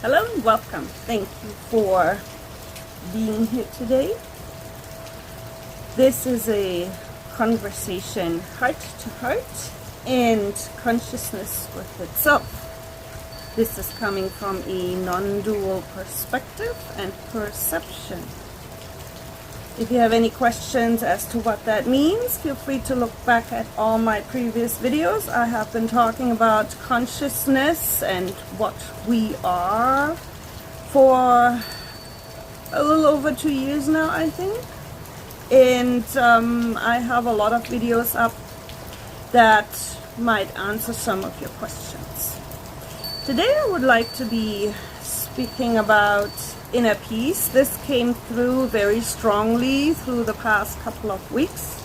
Hello and welcome. Thank you for being here today. This is a conversation heart to heart and consciousness with itself. This is coming from a non-dual perspective and perception. If you have any questions as to what that means, feel free to look back at all my previous videos. I have been talking about consciousness and what we are for a little over 2 years now, I think. And I have a lot of videos up that might answer some of your questions. Today I would like to be speaking about inner peace. This came through very strongly through the past couple of weeks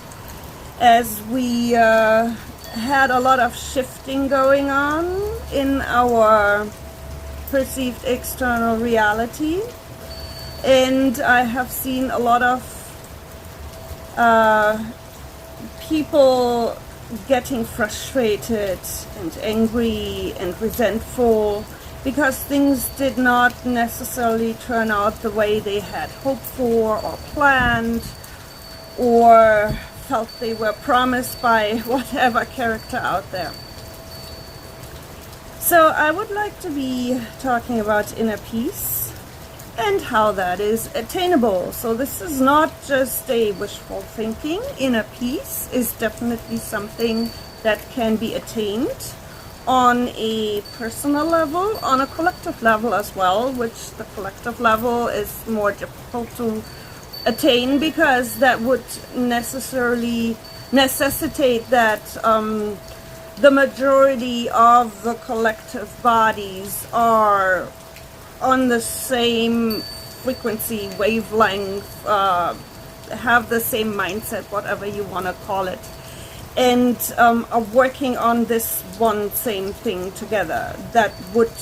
as we had a lot of shifting going on in our perceived external reality, and I have seen a lot of people getting frustrated and angry and resentful because things did not necessarily turn out the way they had hoped for or planned or felt they were promised by whatever character out there. So I would like to be talking about inner peace and how that is attainable. So this is not just a wishful thinking. Inner peace is definitely something that can be attained on a personal level, on a collective level as well, which the collective level is more difficult to attain because that would necessarily necessitate that the majority of the collective bodies are on the same frequency, wavelength, have the same mindset, whatever you want to call it, and are working on this one same thing together. That would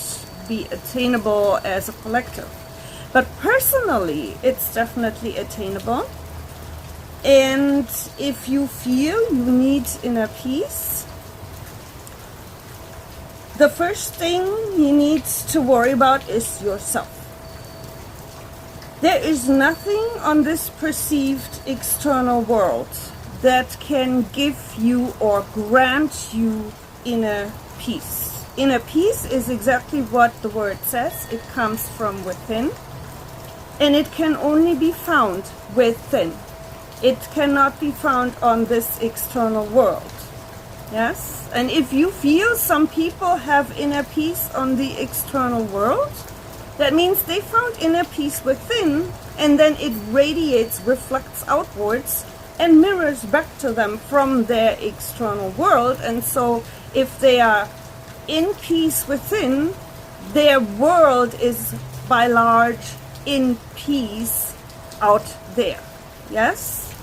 be attainable as a collective. But personally, it's definitely attainable. And if you feel you need inner peace, the first thing you need to worry about is yourself. There is nothing on this perceived external world that can give you or grant you inner peace. Inner peace is exactly what the word says. It comes from within, and it can only be found within. It cannot be found on this external world. Yes? And if you feel some people have inner peace on the external world, that means they found inner peace within, and then it radiates, reflects outwards, and mirrors back to them from their external world. And so if they are in peace within, their world is by large in peace out there. Yes?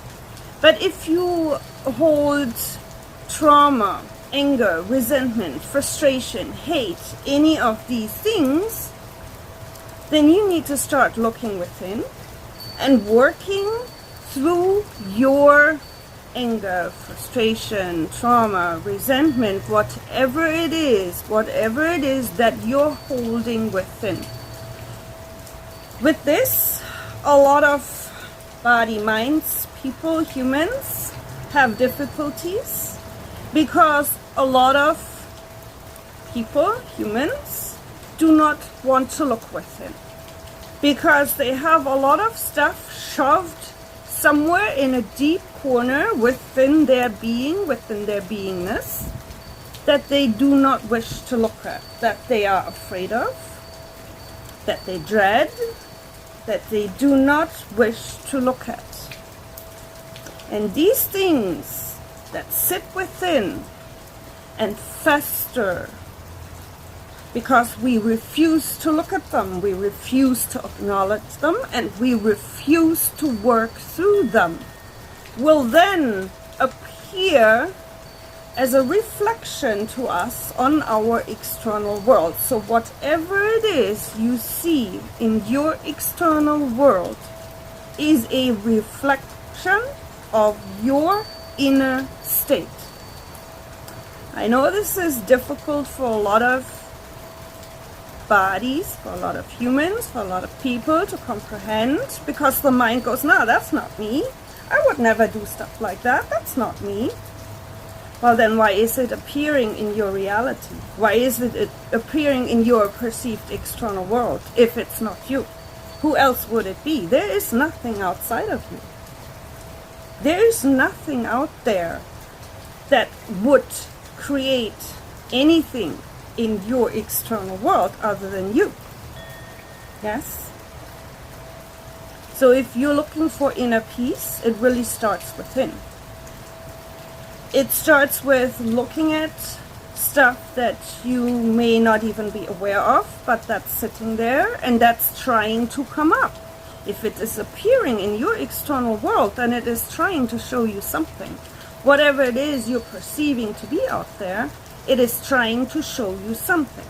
But if you hold trauma, anger, resentment, frustration, hate, any of these things, then you need to start looking within and working through your anger, frustration, trauma, resentment, whatever it is that you're holding within. With this, a lot of body, minds, people, humans have difficulties because a lot of people, humans, do not want to look within because they have a lot of stuff shoved somewhere in a deep corner within their being, within their beingness, that they do not wish to look at, that they are afraid of, that they dread, that they do not wish to look at. And these things that sit within and fester because we refuse to look at them, we refuse to acknowledge them, and we refuse to work through them, will then appear as a reflection to us on our external world. So whatever it is you see in your external world is a reflection of your inner state. I know this is difficult for a lot of bodies, for a lot of humans, for a lot of people to comprehend, because the mind goes, no, that's not me. I would never do stuff like that. That's not me. Well, then why is it appearing in your reality? Why is it appearing in your perceived external world if it's not you? Who else would it be? There is nothing outside of you. There is nothing out there that would create anything in your external world other than you. Yes? So if you're looking for inner peace, it really starts within. It starts with looking at stuff that you may not even be aware of, but that's sitting there and that's trying to come up. If it is appearing in your external world, then it is trying to show you something. Whatever it is you're perceiving to be out there, it is trying to show you something.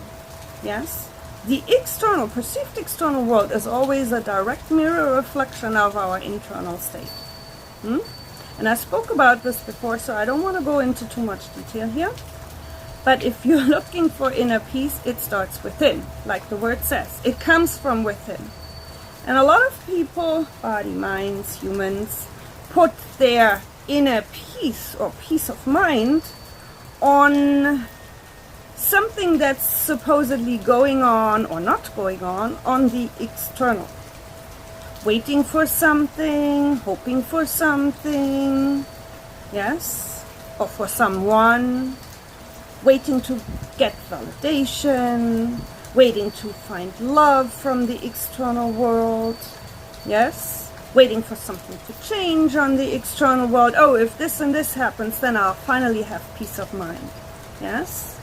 Yes? The external, perceived external world is always a direct mirror reflection of our internal state. And I spoke about this before, so I don't want to go into too much detail here. But if you're looking for inner peace, it starts within, like the word says. It comes from within. And a lot of people, body, minds, humans, put their inner peace or peace of mind on something that's supposedly going on or not going on the external. Waiting for something, hoping for something, yes, or for someone, waiting to get validation, waiting to find love from the external world, yes, waiting for something to change on the external world. Oh, if this and this happens, then I'll finally have peace of mind, yes,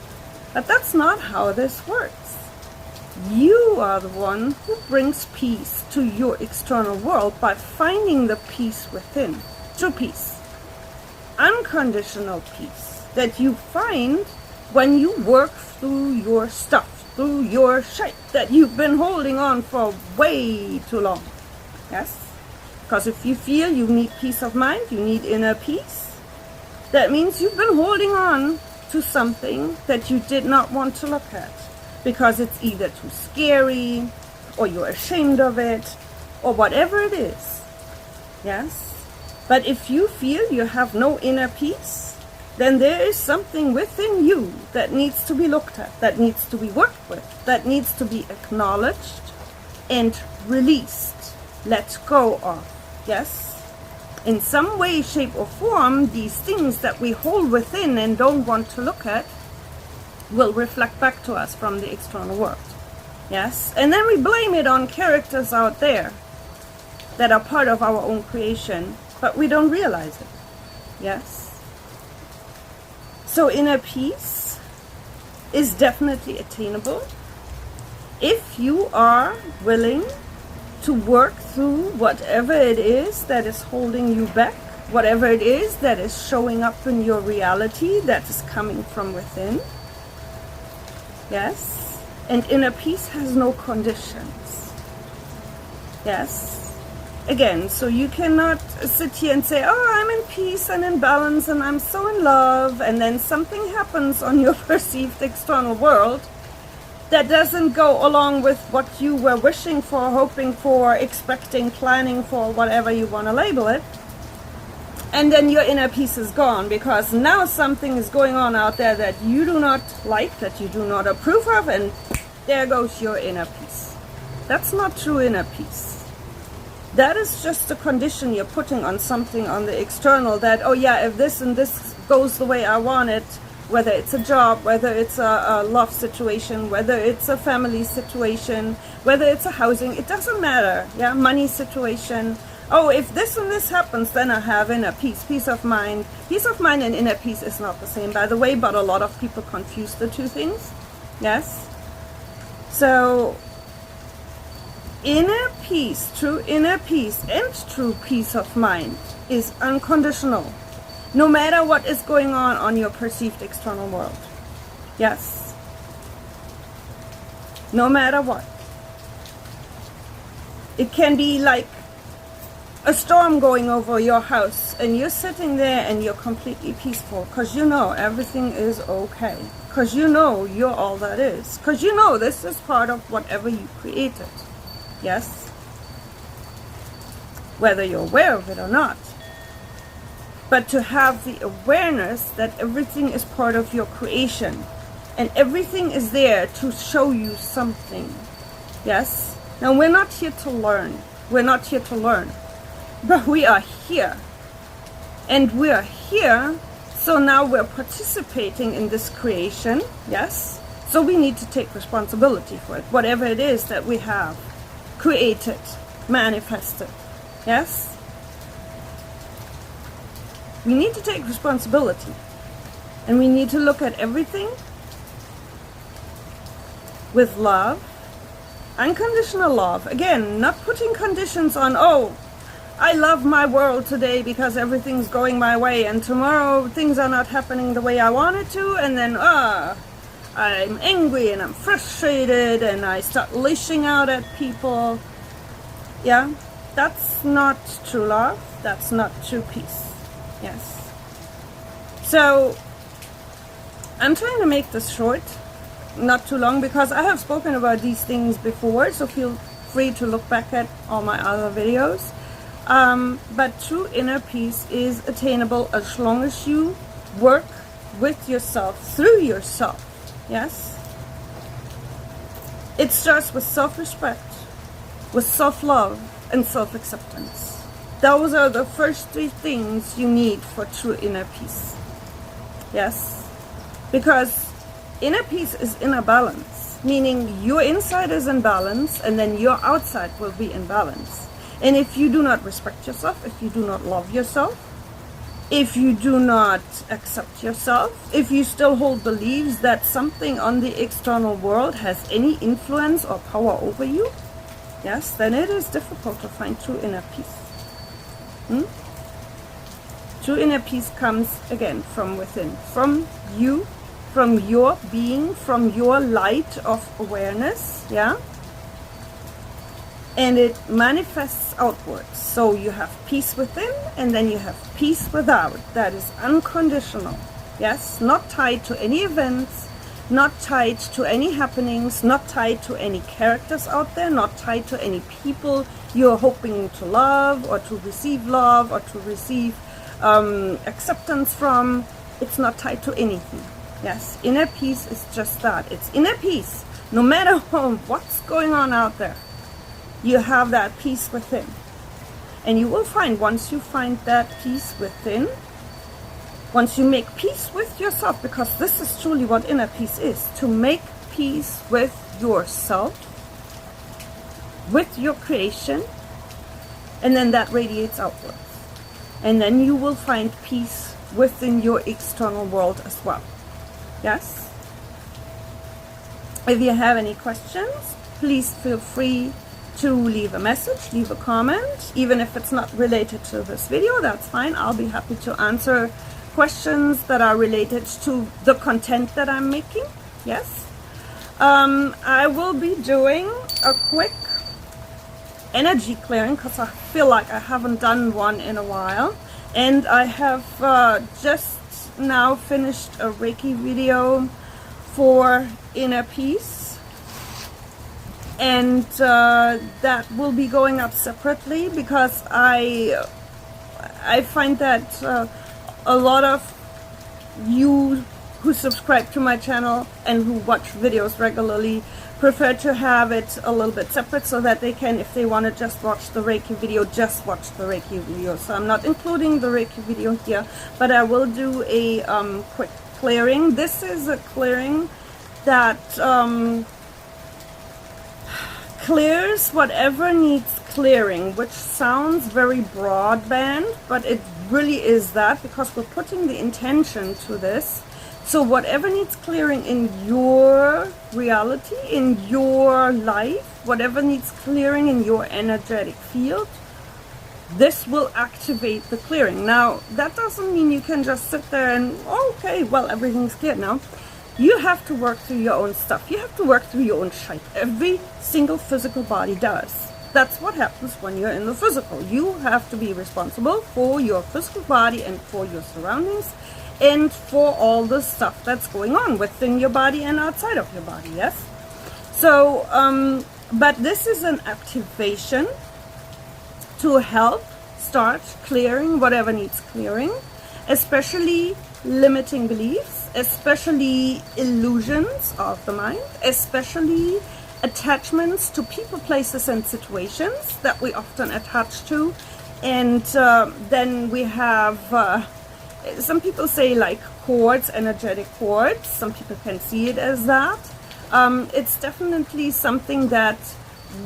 but that's not how this works. You are the one who brings peace to your external world by finding the peace within. True peace. Unconditional peace that you find when you work through your stuff, through your shit that you've been holding on for way too long. Yes? Because if you feel you need peace of mind, you need inner peace, that means you've been holding on to something that you did not want to look at. Because it's either too scary, or you're ashamed of it, or whatever it is. Yes? But if you feel you have no inner peace, then there is something within you that needs to be looked at, that needs to be worked with, that needs to be acknowledged and released, let go of. Yes? In some way, shape, or form, these things that we hold within and don't want to look at will reflect back to us from the external world. Yes? And then we blame it on characters out there that are part of our own creation, but we don't realize it. Yes? So inner peace is definitely attainable if you are willing to work through whatever it is that is holding you back, whatever it is that is showing up in your reality that is coming from within. Yes? And inner peace has no conditions. Yes? Again, so you cannot sit here and say, oh, I'm in peace and in balance and I'm so in love, and then something happens on your perceived external world that doesn't go along with what you were wishing for, hoping for, expecting, planning for, whatever you want to label it. And then your inner peace is gone because now something is going on out there that you do not like, that you do not approve of, and there goes your inner peace. That's not true inner peace. That is just a condition you're putting on something on the external that, oh yeah, if this and this goes the way I want it, whether it's a job, whether it's a love situation, whether it's a family situation, whether it's a housing, it doesn't matter, yeah, money situation. Oh, if this and this happens, then I have inner peace, peace of mind. Peace of mind and inner peace is not the same, by the way, but a lot of people confuse the two things. Yes? So, inner peace, true inner peace and true peace of mind is unconditional, no matter what is going on your perceived external world. Yes? No matter what. It can be like a storm going over your house and you're sitting there and you're completely peaceful because you know everything is okay because you know you're all that is, because you know this is part of whatever you created. Yes, whether you're aware of it or not. But to have the awareness that everything is part of your creation and everything is there to show you something. Yes? Now we're not here to learn. We're not here to learn. But we are here. And we are here, so now we're participating in this creation. Yes? So we need to take responsibility for it. Whatever it is that we have created, manifested. Yes? We need to take responsibility, and we need to look at everything with love, unconditional love. Again, not putting conditions on, oh, I love my world today because everything's going my way, and tomorrow things are not happening the way I wanted to, and then I'm angry and I'm frustrated and I start lashing out at people. Yeah, that's not true love. That's not true peace. Yes. So I'm trying to make this short, not too long, because I have spoken about these things before, so feel free to look back at all my other videos. But true inner peace is attainable as long as you work with yourself, through yourself. Yes. It starts with self-respect, with self-love, and self-acceptance. Those are the first three things you need for true inner peace. Yes? Because inner peace is inner balance, meaning your inside is in balance and then your outside will be in balance. And if you do not respect yourself, if you do not love yourself, if you do not accept yourself, if you still hold beliefs that something on the external world has any influence or power over you, yes, then it is difficult to find true inner peace. True inner peace comes again from within, from you, from your being, from your light of awareness, yeah? And it manifests outwards. So you have peace within and then you have peace without. That is unconditional, yes? Not tied to any events, not tied to any happenings, not tied to any characters out there, not tied to any people you're hoping to love or to receive love or to receive acceptance from. It's not tied to anything. Yes, inner peace is just that. It's inner peace. No matter what's going on out there, you have that peace within. And you will find, once you find that peace within, once you make peace with yourself, because this is truly what inner peace is, to make peace with yourself, with your creation, and then that radiates outwards. And then you will find peace within your external world as well. Yes? If you have any questions, please feel free to leave a message, leave a comment. Even if it's not related to this video, that's fine. I'll be happy to answer questions that are related to the content that I'm making. Yes. I will be doing a quick energy clearing because I feel like I haven't done one in a while, and I have just now finished a Reiki video for inner peace, and that will be going up separately because I find that a lot of you who subscribe to my channel and who watch videos regularly prefer to have it a little bit separate so that they can, if they want to just watch the Reiki video, just watch the Reiki video. So I'm not including the Reiki video here, but I will do a quick clearing. This is a clearing that clears whatever needs clearing, which sounds very broadband, but it really is that, because we're putting the intention to this. So whatever needs clearing in your reality, in your life, whatever needs clearing in your energetic field, this will activate the clearing. Now, that doesn't mean you can just sit there and, oh, okay, well, everything's clear now. You have to work through your own stuff. You have to work through your own shit. Every single physical body does. That's what happens when you're in the physical. You have to be responsible for your physical body and for your surroundings. and for all the stuff that's going on within your body and outside of your body. Yes. So, but this is an activation to help start clearing whatever needs clearing, especially limiting beliefs, especially illusions of the mind, especially attachments to people, places, and situations that we often attach to. And then we have, some people say like cords, energetic cords. Some people can see it as that. It's definitely something that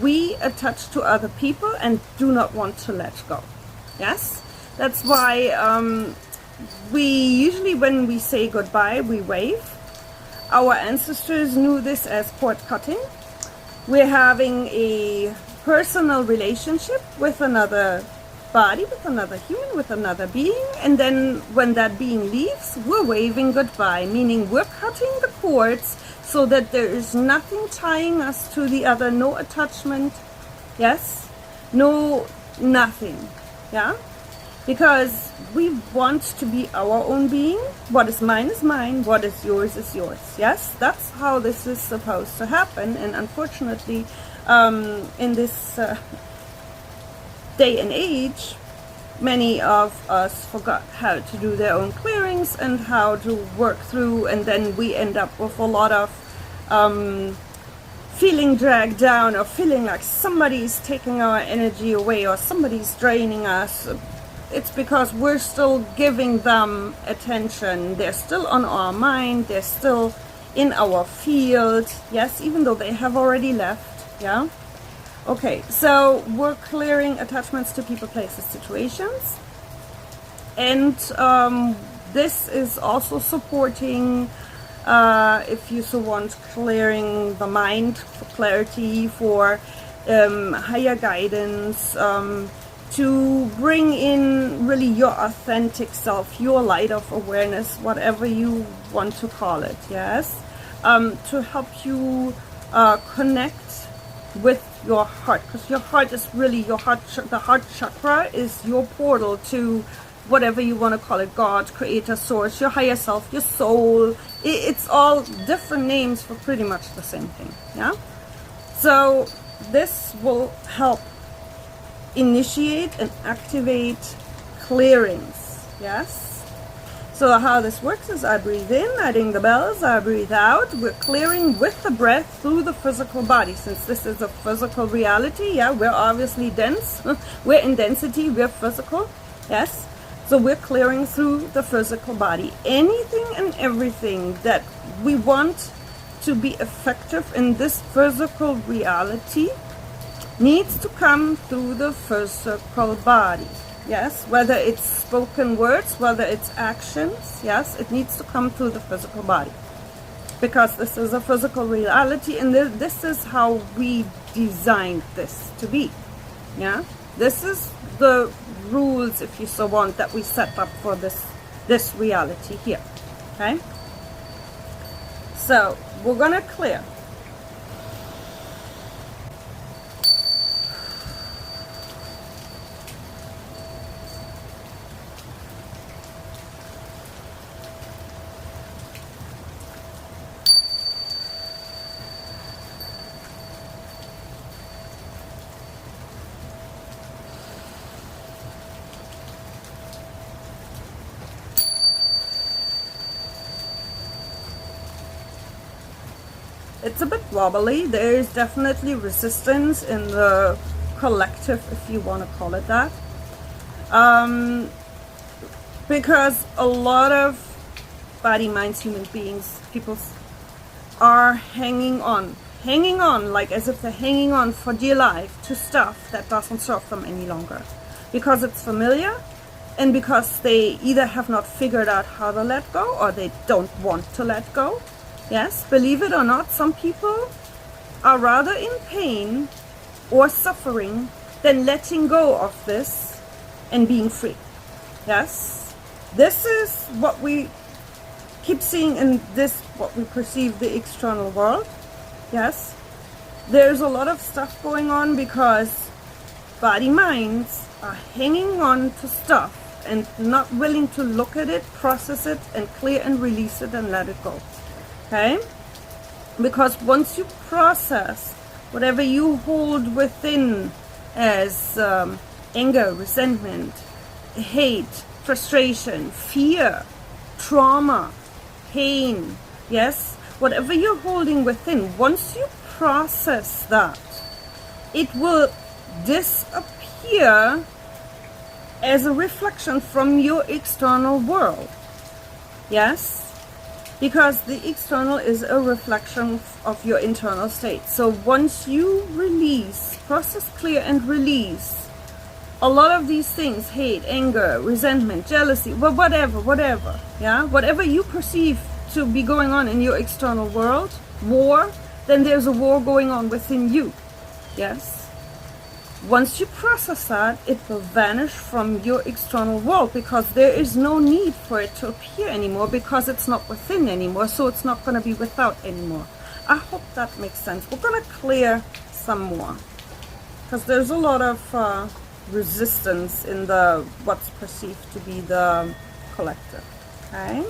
we attach to other people and do not want to let go. Yes, that's why we usually, when we say goodbye, we wave. Our ancestors knew this as cord cutting. We're having a personal relationship with another body, with another human, with another being, and then when that being leaves, we're waving goodbye, meaning we're cutting the cords so that there is nothing tying us to the other, no attachment, yes, no nothing, yeah, because we want to be our own being. What is mine, what is yours, yes, that's how this is supposed to happen. And unfortunately, in this day and age, many of us forgot how to do their own clearings and how to work through, and then we end up with a lot of feeling dragged down, or feeling like somebody's taking our energy away, or somebody's draining us. It's because we're still giving them attention. They're still on our mind, they're still in our field, yes, even though they have already left, yeah. Okay, so we're clearing attachments to people, places, situations. And this is also supporting, if you so want, clearing the mind for clarity, for higher guidance, to bring in really your authentic self, your light of awareness, whatever you want to call it, yes? To help you connect with your heart, because your heart is really your heart. The heart chakra is your portal to whatever you want to call it: God, creator, source, your higher self, your soul. It's all different names for pretty much the same thing, yeah. So this will help initiate and activate clearings, yes. So how this works is I breathe in, I ring the bells, I breathe out. We're clearing with the breath through the physical body. Since this is a physical reality, yeah, we're obviously dense. We're in density, we're physical, yes. So we're clearing through the physical body. Anything and everything that we want to be effective in this physical reality needs to come through the physical body. Yes, whether it's spoken words, whether it's actions, yes, it needs to come through the physical body. Because this is a physical reality, and this is how we designed this to be. Yeah, this is the rules, if you so want, that we set up for this reality here. Okay? So, we're gonna clear. It's a bit wobbly. There's definitely resistance in the collective, if you want to call it that. Because a lot of body, minds, human beings, people are hanging on, like as if they're hanging on for dear life to stuff that doesn't serve them any longer. Because it's familiar, and because they either have not figured out how to let go, or they don't want to let go. Yes, believe it or not, some people are rather in pain or suffering than letting go of this and being free. Yes, this is what we keep seeing in this, what we perceive the external world. Yes, there's a lot of stuff going on because body minds are hanging on to stuff and not willing to look at it, process it, and clear and release it and let it go. Okay? Because once you process whatever you hold within as anger, resentment, hate, frustration, fear, trauma, pain, yes, whatever you're holding within, once you process that, it will disappear as a reflection from your external world. Yes? Because the external is a reflection of your internal state. So once you release, process, clear, and release a lot of these things, hate, anger, resentment, jealousy, whatever, yeah? Whatever you perceive to be going on in your external world, war, then there's a war going on within you. Yes? Once you process that, it will vanish from your external world, because there is no need for it to appear anymore, because it's not within anymore, so it's not going to be without anymore. I hope that makes sense. We're going to clear some more, because there's a lot of resistance in the what's perceived to be the collective. Okay?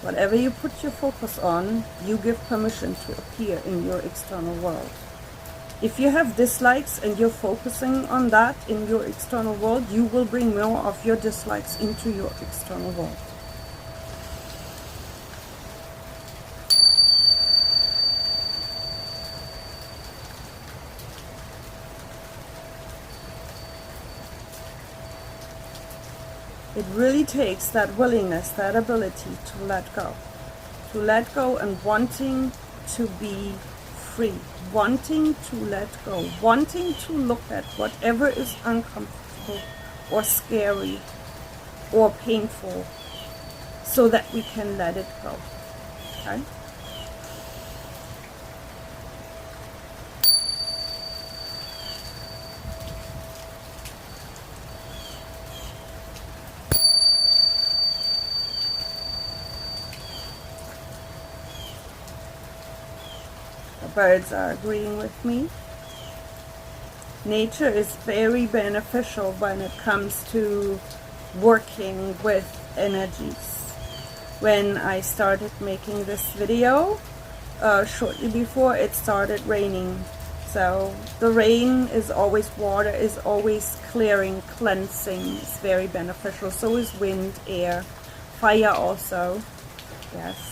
Whatever you put your focus on, you give permission to appear in your external world. If you have dislikes and you're focusing on that in your external world, you will bring more of your dislikes into your external world. It really takes that willingness, that ability to let go. To let go and wanting to be free. Wanting to let go. Wanting to look at whatever is uncomfortable or scary or painful, so that we can let it go. Okay? Birds are agreeing with me. Nature is very beneficial when it comes to working with energies. When I started making this video, shortly before it started raining. So the rain is always water, is always clearing, cleansing. It's very beneficial. So is wind, air, fire also. Yes.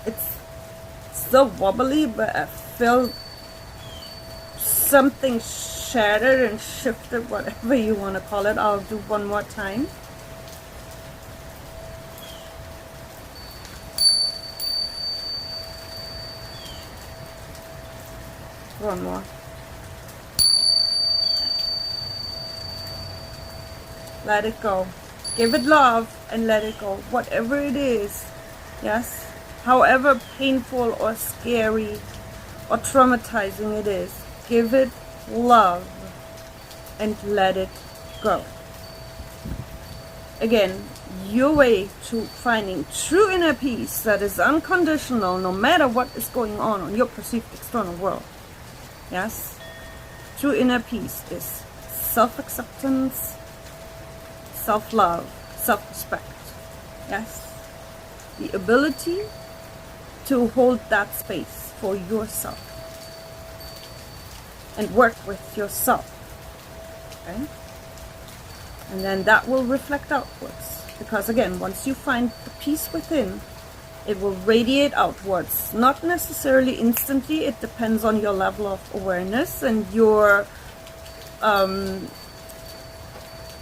It's so wobbly, but I feel something shattered and shifted, whatever you want to call it. I'll do one more time. One more. Let it go. Give it love and let it go. Whatever it is. Yes? However painful or scary or traumatizing it is, give it love and let it go. Again, your way to finding true inner peace that is unconditional no matter what is going on in your perceived external world. Yes? True inner peace is self-acceptance, self-love, self-respect. Yes? The ability to hold that space for yourself and work with yourself. Okay? And then that will reflect outwards. Because again, once you find the peace within, it will radiate outwards. Not necessarily instantly, it depends on your level of awareness and your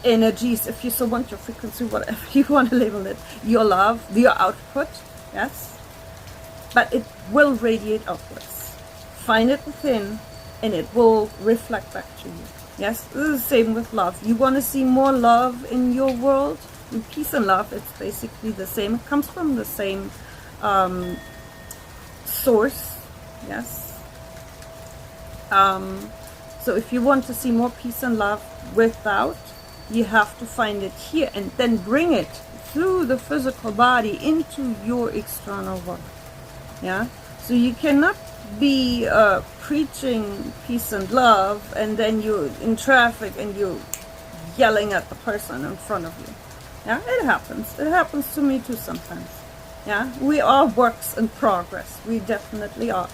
energies, if you so want, your frequency, whatever you want to label it, your love, your output, yes? But it will radiate outwards. Find it within, and it will reflect back to you. Yes, this is the same with love. You want to see more love in your world? And peace and love, it's basically the same. It comes from the same source. Yes. So if you want to see more peace and love without, you have to find it here and then bring it through the physical body into your external world. Yeah, so you cannot be preaching peace and love and then you're in traffic and you're yelling at the person in front of you. Yeah, it happens to me too sometimes. Yeah, we are works in progress, we definitely are.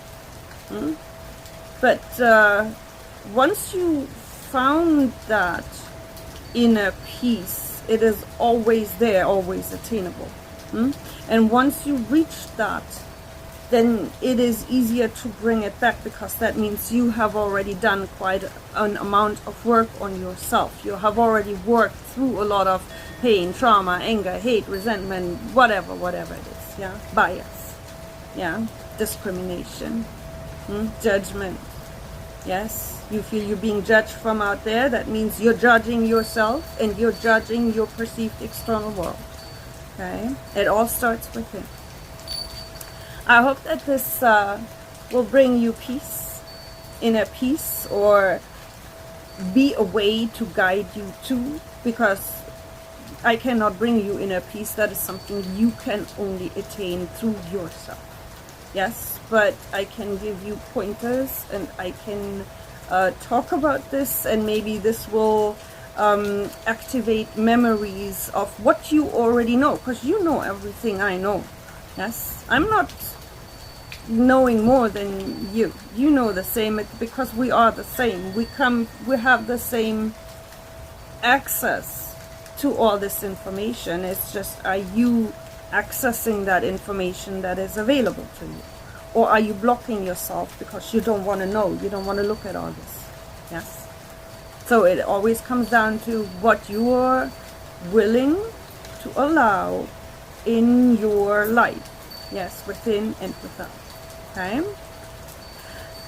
But once you found that inner peace, it is always there, always attainable. And once you reach that, then it is easier to bring it back, because that means you have already done quite an amount of work on yourself. You have already worked through a lot of pain, trauma, anger, hate, resentment, whatever it is. Yeah, bias, yeah, discrimination, judgment. Yes, you feel you're being judged from out there. That means you're judging yourself and you're judging your perceived external world. Okay, it all starts within. I hope that this will bring you peace, inner peace, or be a way to guide you to, because I cannot bring you inner peace. That is something you can only attain through yourself. Yes, but I can give you pointers and I can talk about this, and maybe this will activate memories of what you already know, because you know everything I know. Yes, I'm not knowing more than you. You know the same, because we are the same. We have the same access to all this information. It's just, are you accessing that information that is available to you? Or are you blocking yourself because you don't want to know, you don't want to look at all this? Yes. So it always comes down to what you are willing to allow in your life. Yes, within and without. Okay?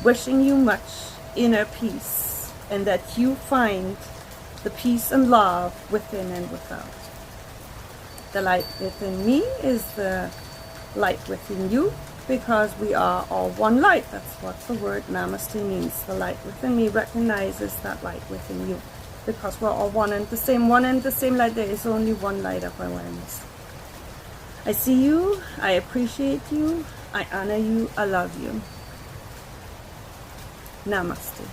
Wishing you much inner peace, and that you find the peace and love within and without. The light within me is the light within you, because we are all one light. That's what the word Namaste means. The light within me recognizes that light within you, because we're all one and the same light. There is only one light of awareness. I see you, I appreciate you, I honor you, I love you. Namaste.